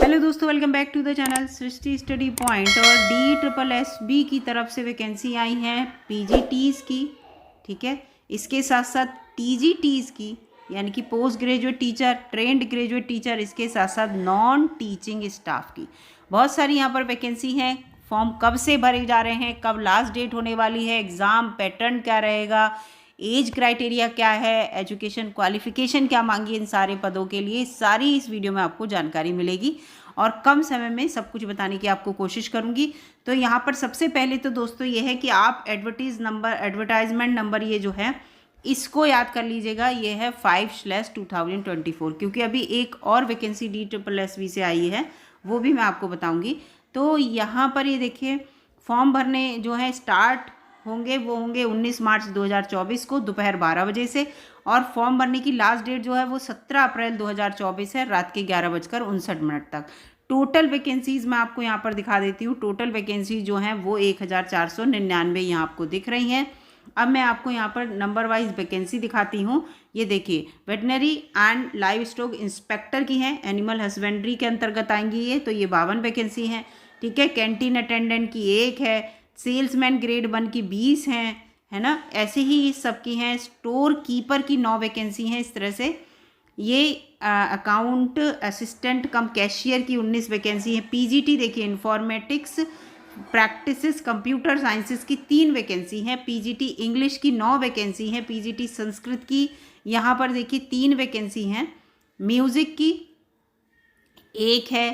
Hello दोस्तों, welcome back to the channel Srishti study point. और DSSB की तरफ से वैकेंसी आई हैं PGTs की, ठीक है। इसके साथ साथ TGTs की, यानी कि post graduate teacher, trained graduate teacher, इसके साथ साथ नॉन टीचिंग स्टाफ की बहुत सारी यहाँ पर वैकेंसी हैं। फॉर्म कब से भरे जा रहे हैं, कब लास्ट डेट होने वाली है, एग्ज़ाम पैटर्न क्या रहेगा, एज क्राइटेरिया क्या है, एजुकेशन क्वालिफिकेशन क्या मांगी इन सारे पदों के लिए, सारी इस वीडियो में आपको जानकारी मिलेगी और कम समय में सब कुछ बताने की आपको कोशिश करूंगी। तो यहाँ पर सबसे पहले तो दोस्तों ये है कि आप एडवर्टाइजमेंट नंबर ये जो है इसको याद कर लीजिएगा। ये है 5/2024, क्योंकि अभी एक और वैकेंसी DSSB से आई है, वो भी मैं आपको बताऊंगी। तो यहाँ पर ये देखिए, फॉर्म भरने जो है स्टार्ट होंगे वो होंगे 19 मार्च 2024 को दोपहर 12 बजे से, और फॉर्म भरने की लास्ट डेट जो है वो 17 अप्रैल 2024 है, रात के 11:59 तक। टोटल वैकेंसीज मैं आपको यहाँ पर दिखा देती हूँ। टोटल वैकेंसी जो हैं वो 1499 यहाँ आपको दिख रही हैं। अब मैं आपको यहाँ पर नंबर वाइज वैकेंसी दिखाती हूँ। ये देखिए, veterinary and live stock inspector की हैं, एनिमल हस्बेंड्री के अंतर्गत आएंगी ये, तो ये 52 वैकेंसी हैं, ठीक है। कैंटीन अटेंडेंट की 1 है, सेल्समैन ग्रेड 1 की 20 हैं, है ना। ऐसे ही इस सब की हैं। स्टोर कीपर की 9 वैकेंसी हैं। इस तरह से ये अकाउंट असिस्टेंट कम कैशियर की 19 वैकेंसी है। PGT देखिए, इंफॉर्मेटिक्स प्रैक्टिसेस कंप्यूटर साइंसेस की 3 वैकेंसी हैं। PGT इंग्लिश की 9 वैकेंसी हैं। PGT संस्कृत की यहाँ पर देखिए 3 वैकेंसी हैं। म्यूज़िक की 1 है,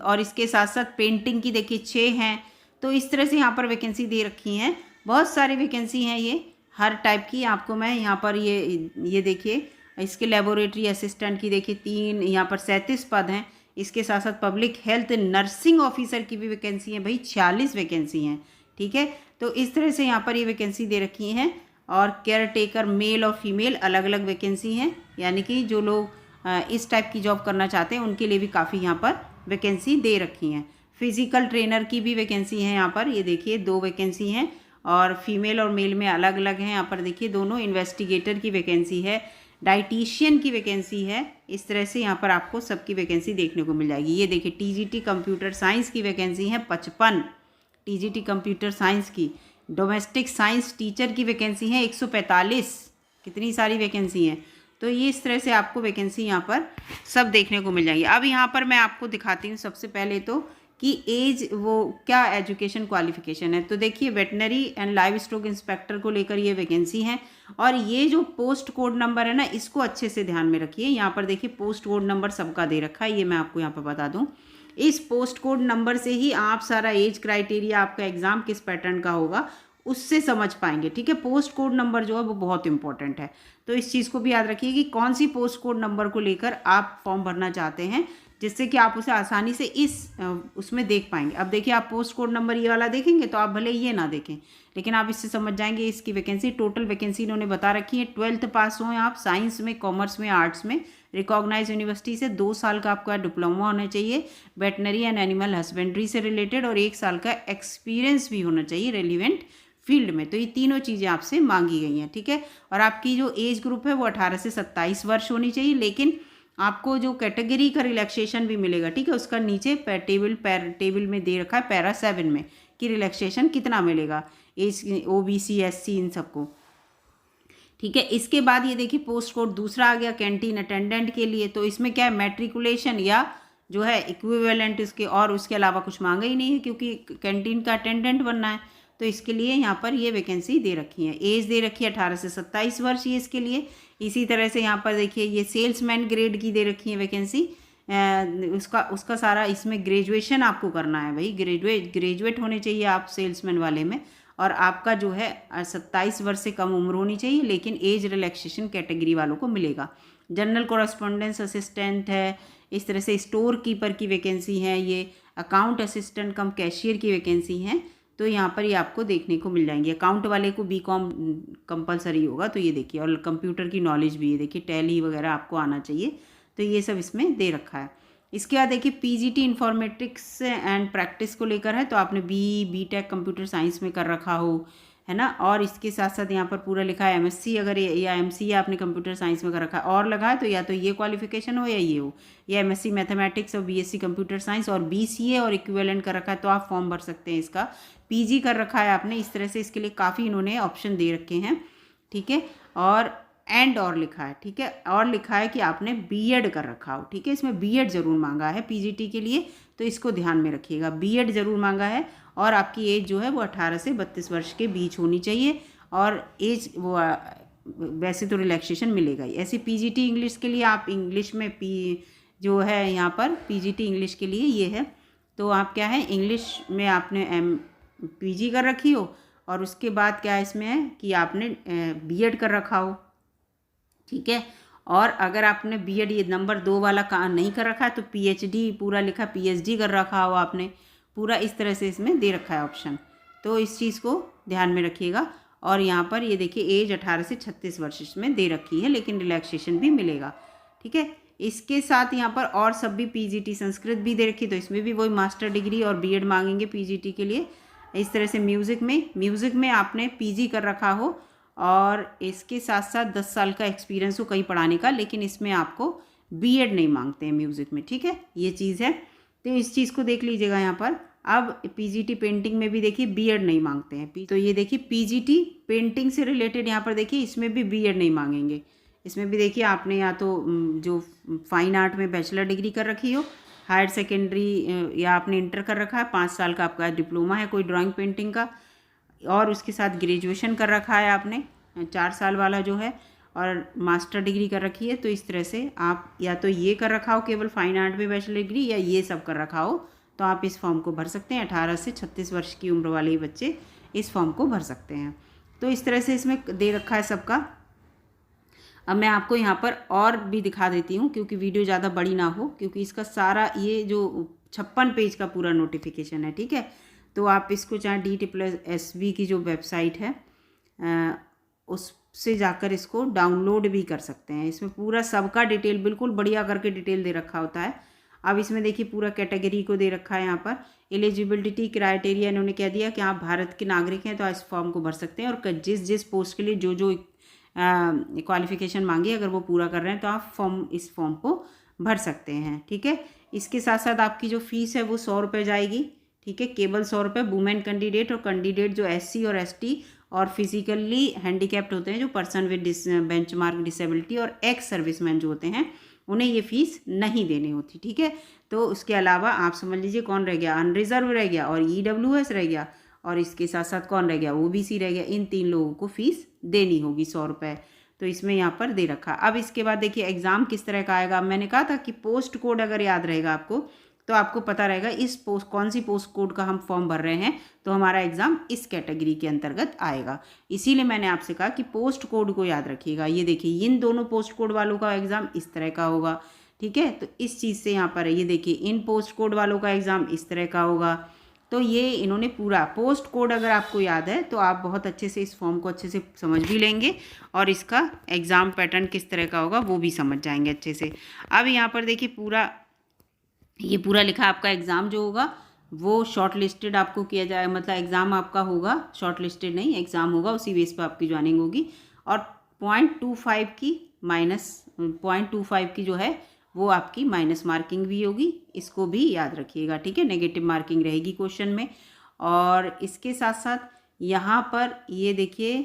और इसके साथ साथ पेंटिंग की देखिए 6 हैं। तो इस तरह से यहाँ पर वैकेंसी दे रखी हैं। बहुत सारी वैकेंसी हैं, ये हर टाइप की आपको मैं यहाँ पर ये देखिए, इसके लेबोरेटरी असिस्टेंट की देखिए 3, यहाँ पर 37 पद हैं। इसके साथ साथ पब्लिक हेल्थ नर्सिंग ऑफिसर की भी वैकेंसी है भाई, 46 वैकेंसी हैं, ठीक है। तो इस तरह से यहाँ पर ये वैकेंसी दे रखी हैं। और केयर टेकर मेल और फीमेल अलग अलग वैकेंसी हैं, यानी कि जो लोग इस टाइप की जॉब करना चाहते हैं उनके लिए भी काफ़ी यहाँ पर वैकेंसी दे रखी हैं। फिजिकल ट्रेनर की भी वैकेंसी है यहाँ पर, ये देखिए 2 वैकेंसी हैं, और फीमेल और मेल में अलग अलग हैं। यहाँ पर देखिए दोनों। इन्वेस्टिगेटर की वैकेंसी है, डाइटिशियन की वैकेंसी है। इस तरह से यहाँ पर आपको सबकी वैकेंसी देखने को मिल जाएगी। ये देखिए, TGT कंप्यूटर साइंस की वैकेंसी है 55, TGT कंप्यूटर साइंस की। डोमेस्टिक साइंस टीचर की वैकेंसी है 145। कितनी सारी वैकेंसी हैं। तो ये इस तरह से आपको वैकेंसी यहाँ पर सब देखने को मिल जाएगी। अब यहाँ पर मैं आपको दिखाती हूँ सबसे पहले तो कि एज वो क्या एजुकेशन क्वालिफिकेशन है। तो देखिए, veterinary and live stock inspector को लेकर ये वैकेंसी है। और ये जो पोस्ट कोड नंबर है ना, इसको अच्छे से ध्यान में रखिए। यहाँ पर देखिए पोस्ट कोड नंबर सबका दे रखा है, ये मैं आपको यहाँ पर बता दूँ। इस पोस्ट कोड नंबर से ही आप सारा एज क्राइटेरिया, आपका एग्ज़ाम किस पैटर्न का होगा उससे समझ पाएंगे, ठीक है। पोस्ट कोड नंबर जो है वो बहुत इंपॉर्टेंट है, तो इस चीज़ को भी याद रखिए कि कौन सी पोस्ट कोड नंबर को लेकर आप फॉर्म भरना चाहते हैं, जिससे कि आप उसे आसानी से उसमें देख पाएंगे। अब देखिए, आप पोस्ट कोड नंबर ये वाला देखेंगे तो आप भले ये ना देखें, लेकिन आप इससे समझ जाएंगे इसकी वैकेंसी। टोटल वैकेंसी इन्होंने बता रखी है। 12th पास हो आप, साइंस में, कॉमर्स में, आर्ट्स में, रिकॉग्नाइज यूनिवर्सिटी से, 2 साल का आपका डिप्लोमा होना चाहिए वेटनरी एंड एनिमल हस्बेंड्री से रिलेटेड, और 1 साल का एक्सपीरियंस भी होना चाहिए रेलिवेंट फील्ड में। तो ये तीनों चीज़ें आपसे मांगी गई हैं, ठीक है। और आपकी जो एज ग्रुप है वो 18 से 27 वर्ष होनी चाहिए, लेकिन आपको जो कैटेगरी का रिलैक्सेशन भी मिलेगा, ठीक है। उसका नीचे टेबल में दे रखा है पैरा 7 में कि रिलैक्सेशन कितना मिलेगा एज, OBC SC इन सबको, ठीक है। इसके बाद ये देखिए, पोस्ट कोड दूसरा आ गया कैंटीन अटेंडेंट के लिए। तो इसमें क्या है, मैट्रिकुलेशन या जो है इक्विवेलेंट इसके, और उसके अलावा कुछ मांगा ही नहीं है, क्योंकि कैंटीन का अटेंडेंट बनना है। तो इसके लिए यहाँ पर ये वैकेंसी दे रखी है। एज दे रखी है 18 से 27 वर्ष ये इसके लिए। इसी तरह से यहाँ पर देखिए, ये सेल्समैन ग्रेड की दे रखी है वैकेंसी। उसका सारा इसमें ग्रेजुएशन आपको करना है भाई, ग्रेजुएट होने चाहिए आप सेल्समैन वाले में, और आपका जो है 27 वर्ष से कम उम्र होनी चाहिए, लेकिन एज रिलैक्सेशन कैटेगरी वालों को मिलेगा। जनरल कॉरेस्पॉन्डेंस असिस्टेंट है। इस तरह से स्टोर कीपर की वैकेंसी है। ये अकाउंट असिस्टेंट कम कैशियर की वैकेंसी है। तो यहाँ पर ये आपको देखने को मिल जाएंगे। अकाउंट वाले को BCom कंपलसरी होगा, तो ये देखिए। और कंप्यूटर की नॉलेज भी, ये देखिए टैली वगैरह आपको आना चाहिए। तो ये सब इसमें दे रखा है। इसके बाद देखिए, PGT इंफॉर्मेटिक्स एंड प्रैक्टिस को लेकर है। तो आपने BTech कंप्यूटर साइंस में कर रखा हो, है ना। और इसके साथ साथ यहाँ पर पूरा लिखा है MSc अगर या MCA आपने कंप्यूटर साइंस में कर रखा है और लगा है तो या तो ये क्वालिफिकेशन हो या ये हो, या MSc मैथमेटिक्स और BSc कंप्यूटर साइंस और BCA और इक्विवेलेंट कर रखा है तो आप फॉर्म भर सकते हैं इसका। PG कर रखा है आपने, इस तरह से इसके लिए काफ़ी इन्होंने ऑप्शन दे रखे हैं, ठीक है। और लिखा है, ठीक है, और लिखा है कि आपने B.Ed कर रखा हो, ठीक है। इसमें B.Ed ज़रूर मांगा है PGT के लिए, तो इसको ध्यान में रखिएगा, B.Ed ज़रूर मांगा है। और आपकी एज जो है वो 18 से 32 वर्ष के बीच होनी चाहिए, और एज वो वैसे तो रिलैक्सेशन मिलेगा ही। ऐसे PGT इंग्लिश के लिए आप इंग्लिश में जो है यहाँ पर PGT इंग्लिश के लिए ये है, तो आप क्या है इंग्लिश में आपने PG कर रखी हो, और उसके बाद क्या इसमें है कि आपने B.Ed कर रखा हो, ठीक है। और अगर आपने B.Ed ये नंबर 2 वाला काम नहीं कर रखा है तो PhD पूरा लिखा, PhD कर रखा हो आपने, पूरा इस तरह से इसमें दे रखा है ऑप्शन, तो इस चीज़ को ध्यान में रखिएगा। और यहाँ पर ये देखिए एज 18 से 36 वर्ष इसमें दे रखी है, लेकिन रिलैक्सेशन भी मिलेगा, ठीक है। इसके साथ यहाँ पर और सब भी PGT संस्कृत भी दे रखी, तो इसमें भी वही मास्टर डिग्री और B.Ed मांगेंगे PGT के लिए। इस तरह से म्यूज़िक में आपने PG कर रखा हो और इसके साथ साथ 10 साल का एक्सपीरियंस हो कहीं पढ़ाने का, लेकिन इसमें आपको B.Ed नहीं मांगते हैं म्यूज़िक में, ठीक है, ये चीज़ है। तो इस चीज़ को देख लीजिएगा यहाँ पर। अब PGT पेंटिंग में भी देखिए B.Ed नहीं मांगते हैं, तो ये देखिए PGT पेंटिंग से रिलेटेड यहाँ पर देखिए इसमें भी B.Ed नहीं मांगेंगे। इसमें भी देखिए आपने या तो जो फाइन आर्ट में बैचलर डिग्री कर रखी हो, हायर सेकेंडरी या आपने इंटर कर रखा है, 5 साल का आपका डिप्लोमा है कोई ड्राइंग पेंटिंग का, और उसके साथ ग्रेजुएशन कर रखा है आपने 4 साल वाला जो है, और मास्टर डिग्री कर रखी है, तो इस तरह से आप या तो ये कर रखा हो केवल फाइन आर्ट में बैचलर डिग्री, या ये सब कर रखा हो, तो आप इस फॉर्म को भर सकते हैं। 18 से 36 वर्ष की उम्र वाले बच्चे इस फॉर्म को भर सकते हैं। तो इस तरह से इसमें दे रखा है सबका। अब मैं आपको यहाँ पर और भी दिखा देती हूँ, क्योंकि वीडियो ज़्यादा बड़ी ना हो, क्योंकि इसका सारा ये जो 56 पेज का पूरा नोटिफिकेशन है, ठीक है। तो आप इसको चाहे DSSB की जो वेबसाइट है उससे जाकर इसको डाउनलोड भी कर सकते हैं। इसमें पूरा सबका डिटेल बिल्कुल बढ़िया करके डिटेल दे रखा होता है। अब इसमें देखिए पूरा कैटेगरी को दे रखा है यहाँ पर। एलिजिबिलिटी क्राइटेरिया इन्होंने कह दिया कि आप भारत के नागरिक हैं तो इस फॉर्म को भर सकते हैं, और जिस पोस्ट के लिए जो क्वालिफिकेशन मांगी अगर वो पूरा कर रहे हैं तो आप इस फॉर्म को भर सकते हैं, ठीक है। इसके साथ साथ आपकी जो फीस है वो 100 रुपये जाएगी, ठीक है, केवल 100 रुपये। वुमेन कैंडिडेट और कैंडिडेट जो SC और ST और फिजिकली हैंडीकैप्ड होते हैं, जो पर्सन विद बेंचमार्क डिसेबिलिटी और एक्स सर्विसमैन जो होते हैं, उन्हें ये फीस नहीं देनी होती, ठीक है। तो उसके अलावा आप समझ लीजिए कौन रह गया, अनरिजर्व रह गया और EWS रह गया, और इसके साथ साथ कौन रह गया, OBC रह गया। इन 3 लोगों को फीस देनी होगी 100 रुपये, तो इसमें यहाँ पर दे रखा। अब इसके बाद देखिए एग्ज़ाम किस तरह का आएगा। मैंने कहा था कि पोस्ट कोड अगर याद रहेगा आपको तो आपको पता रहेगा इस कौन सी पोस्ट कोड का हम फॉर्म भर रहे हैं, तो हमारा एग्ज़ाम इस कैटेगरी के अंतर्गत आएगा। इसीलिए मैंने आपसे कहा कि पोस्ट कोड को याद रखिएगा। ये देखिए इन दोनों पोस्ट कोड वालों का एग्ज़ाम इस तरह का होगा, ठीक है। तो इस चीज़ से यहाँ पर है, ये देखिए इन पोस्ट कोड वालों का एग्ज़ाम इस तरह का होगा। तो ये इन्होंने पूरा पोस्ट कोड अगर आपको याद है तो आप बहुत अच्छे से इस फॉर्म को अच्छे से समझ भी लेंगे, और इसका एग्ज़ाम पैटर्न किस तरह का होगा वो भी समझ जाएंगे अच्छे से। अब यहाँ पर देखिए पूरा लिखा आपका एग्ज़ाम जो होगा वो शॉर्ट लिस्टेड आपको किया जाए, मतलब एग्ज़ाम आपका होगा शॉर्ट लिस्टेड नहीं, एग्ज़ाम होगा, उसी बेस पर आपकी ज्वाइनिंग होगी। और 0.25 की माइनस 0.25 की जो है वो आपकी माइनस मार्किंग भी होगी, इसको भी याद रखिएगा, ठीक है। नेगेटिव मार्किंग रहेगी क्वेश्चन में। और इसके साथ साथ यहाँ पर ये देखिए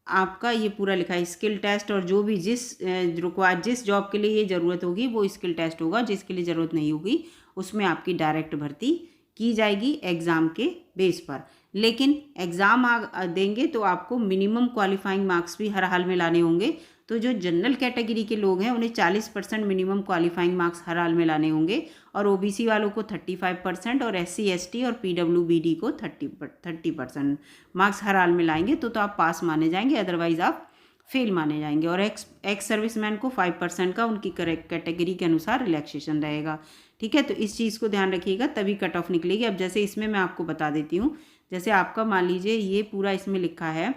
आपका ये पूरा लिखा है स्किल टेस्ट, और जो भी जिस जॉब के लिए ये ज़रूरत होगी वो स्किल टेस्ट होगा, जिसके लिए ज़रूरत नहीं होगी उसमें आपकी डायरेक्ट भर्ती की जाएगी एग्ज़ाम के बेस पर। लेकिन एग्ज़ाम देंगे तो आपको मिनिमम क्वालिफाइंग मार्क्स भी हर हाल में लाने होंगे। तो जो जनरल कैटेगरी के लोग हैं उन्हें 40% मिनिमम क्वालिफाइंग मार्क्स हर हाल में लाने होंगे, और OBC वालों को 35% और SC ST और PWBD को 30% मार्क्स हर हाल में लाएंगे तो आप पास माने जाएंगे, अदरवाइज़ आप फेल माने जाएंगे। और एक्स सर्विसमैन को 5% का उनकी कैटेगरी के अनुसार रिलैक्सेशन रहेगा, ठीक है। तो इस चीज़ को ध्यान रखिएगा, तभी कट ऑफ निकलेगी। अब जैसे इसमें मैं आपको बता देती हूँ, जैसे आपका मान लीजिए ये पूरा इसमें लिखा है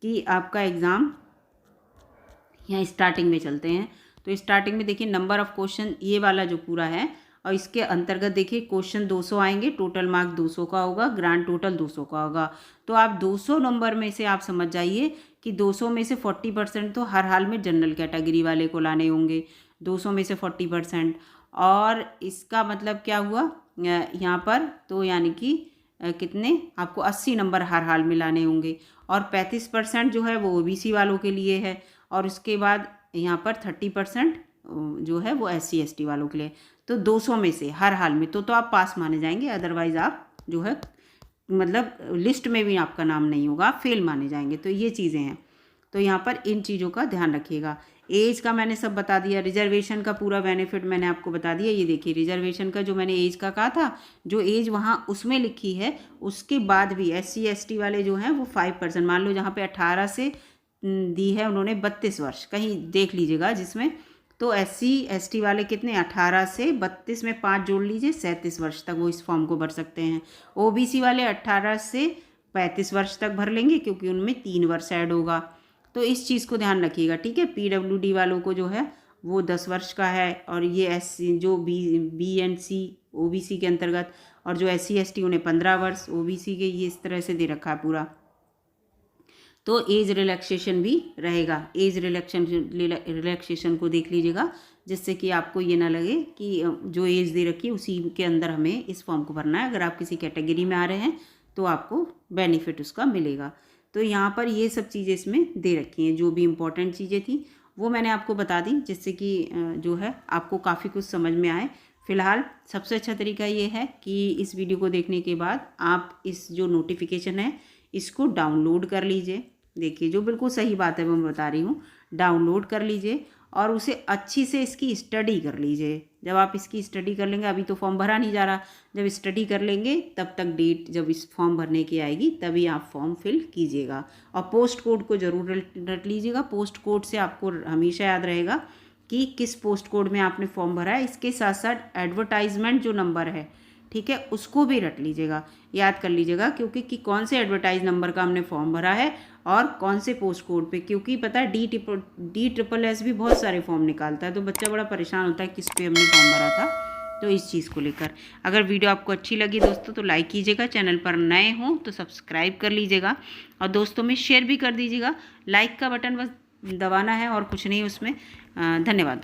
कि आपका एग्ज़ाम यहाँ स्टार्टिंग में चलते हैं, तो स्टार्टिंग में देखिए नंबर ऑफ़ क्वेश्चन ये वाला जो पूरा है और इसके अंतर्गत देखिए क्वेश्चन 200 आएंगे, टोटल मार्क 200 का होगा, ग्रांड टोटल 200 का होगा। तो आप 200 नंबर में से आप समझ जाइए कि 200 में से 40% तो हर हाल में जनरल कैटेगरी वाले को लाने होंगे, 200 में से 40%। और इसका मतलब क्या हुआ यहाँ पर, तो यानी कि कितने आपको 80 नंबर हर हाल में लाने होंगे। और 35% जो है वो ओबीसी वालों के लिए है, और उसके बाद यहाँ पर 30% जो है वो SC ST वालों के लिए। तो 200 में से हर हाल में तो आप पास माने जाएंगे, अदरवाइज आप जो है मतलब लिस्ट में भी आपका नाम नहीं होगा, आप फेल माने जाएंगे। तो ये चीज़ें हैं, तो यहाँ पर इन चीज़ों का ध्यान रखिएगा। एज का मैंने सब बता दिया, रिजर्वेशन का पूरा बेनिफिट मैंने आपको बता दिया। ये देखिए रिजर्वेशन का जो मैंने एज का कहा था, जो एज वहाँ उसमें लिखी है, उसके बाद भी SC ST वाले जो हैं वो 5%, मान लो जहाँ पे 18 से दी है उन्होंने 32 वर्ष, कहीं देख लीजिएगा जिसमें, तो SC ST वाले कितने 18 से 32 में 5 जोड़ लीजिए, 37 वर्ष तक वो इस फॉर्म को भर सकते हैं। OBC वाले 18 से 35 वर्ष तक भर लेंगे क्योंकि उनमें 3 वर्ष ऐड होगा। तो इस चीज़ को ध्यान रखिएगा, ठीक है। PWD वालों को जो है वो 10 वर्ष का है, और ये SC जो B and C OBC के अंतर्गत, और जो SC ST उन्हें 15 वर्ष, OBC के ये इस तरह से दे रखा है पूरा। तो एज रिलैक्सेशन भी रहेगा, एज रिलैक्सेशन को देख लीजिएगा, जिससे कि आपको ये ना लगे कि जो एज दे रखी है उसी के अंदर हमें इस फॉर्म को भरना है। अगर आप किसी कैटेगरी में आ रहे हैं तो आपको बेनिफिट उसका मिलेगा। तो यहाँ पर ये सब चीज़ें इसमें दे रखी हैं, जो भी इम्पोर्टेंट चीज़ें थी वो मैंने आपको बता दी, जिससे कि जो है आपको काफ़ी कुछ समझ में आए। फ़िलहाल सबसे अच्छा तरीका ये है कि इस वीडियो को देखने के बाद आप इस जो नोटिफिकेशन है इसको डाउनलोड कर लीजिए। देखिए जो बिल्कुल सही बात है वो मैं बता रही हूँ, डाउनलोड कर लीजिए और उसे अच्छी से इसकी स्टडी कर लीजिए। जब आप इसकी स्टडी कर लेंगे, अभी तो फॉर्म भरा नहीं जा रहा, जब स्टडी कर लेंगे तब तक डेट जब इस फॉर्म भरने की आएगी तभी आप फॉर्म फिल कीजिएगा। और पोस्ट कोड को ज़रूर रट लीजिएगा, पोस्ट कोड से आपको हमेशा याद रहेगा कि किस पोस्ट कोड में आपने फॉर्म भरा है। इसके साथ साथ एडवर्टाइजमेंट जो नंबर है, ठीक है, उसको भी रट लीजिएगा, याद कर लीजिएगा, क्योंकि कि कौन से एडवर्टाइज नंबर का हमने फॉर्म भरा है और कौन से पोस्ट कोड पे। क्योंकि पता है DSSS भी बहुत सारे फॉर्म निकालता है, तो बच्चा बड़ा परेशान होता है किस पे हमने फॉर्म भरा था। तो इस चीज़ को लेकर अगर वीडियो आपको अच्छी लगी दोस्तों तो लाइक कीजिएगा, चैनल पर नए हों तो सब्सक्राइब कर लीजिएगा और दोस्तों में शेयर भी कर दीजिएगा। लाइक का बटन बस दबाना है और कुछ नहीं उसमें। धन्यवाद।